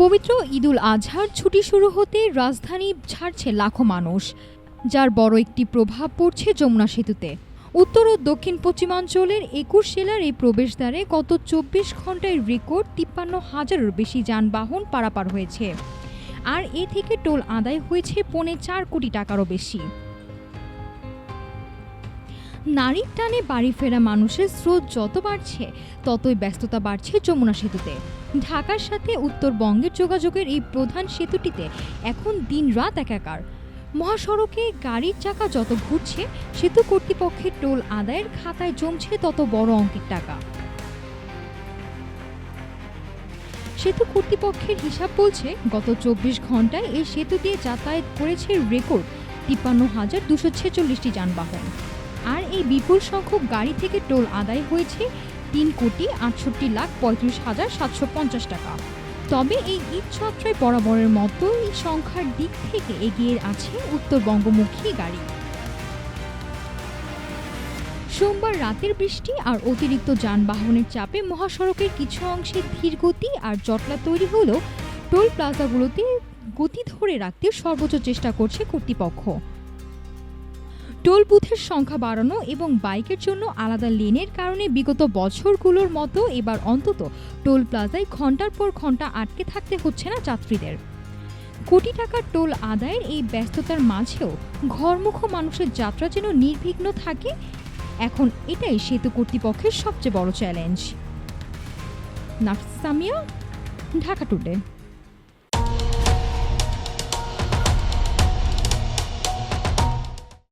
পবিত্র ঈদুল আজহার ছুটি শুরু হতে রাজধানী ছাড়ছে লাখো মানুষ, যার বড় একটি প্রভাব পড়ছে যমুনা সেতুতে। উত্তর ও দক্ষিণ পশ্চিমাঞ্চলের ২১ জেলার এই প্রবেশদ্বারে গত ২৪ ঘন্টায় রেকর্ড ৫৩,০০০-এরও বেশি যানবাহন পারাপার হয়েছে। আর এ থেকে টোল আদায় হয়েছে পৌনে ৪ কোটি টাকারও বেশি। নারীর টানে বাড়ি ফেরা মানুষের স্রোত যত বাড়ছে, ততই ব্যস্ততা বাড়ছে যমুনা সেতুতে। ঢাকার সাথে উত্তরবঙ্গের যোগাযোগের এই প্রধান সেতুটিতে এখন দিন-রাত একাকার। মহাসড়কে গাড়ির চাকা যত ঘুরছে, সেতু কর্তৃপক্ষের টোল আদায়ের খাতায় জমছে তত বড় অঙ্কের টাকা। সেতু কর্তৃপক্ষের হিসাব বলছে, গত ২৪ ঘন্টায় এই সেতু দিয়ে যাতায়াত করেছে রেকর্ড ৫৩,২৪৬টি যানবাহন। আর এই বিপুল সংখ্যক গাড়ি থেকে টোল আদায় হয়েছে ৩,৬৮,৩৫,৭৫০ টাকা। তবে এই ঈদ যাত্রায় বরাবরের মতো এই সংখ্যার দিক থেকে এগিয়ে আছে উত্তরবঙ্গমুখী গাড়ি। সোমবার রাতের বৃষ্টি আর অতিরিক্ত যানবাহনের চাপে মহাসড়কের কিছু অংশে ধীরগতি আর জটলা তৈরি হলেও টোল প্লাজাগুলোতে গতি ধরে রাখতে সর্বোচ্চ চেষ্টা করছে কর্তৃপক্ষ। টোল বুথের সংখ্যা বাড়ানো এবং বাইকের জন্য আলাদা লেনের কারণে বিগত বছরগুলোর মতো এবার অন্তত টোল প্লাজায় ঘন্টার পর ঘন্টা আটকে থাকতে হচ্ছে না যাত্রীদের। কোটি টাকার টোল আদায়ের এই ব্যস্ততার মাঝেও ঘরমুখো মানুষের যাত্রা যেন নির্বিঘ্ন থাকে, এখন এটাই সেতু কর্তৃপক্ষের সবচেয়ে বড় চ্যালেঞ্জ। নাফিস সামিয়া, ঢাকা টুডে।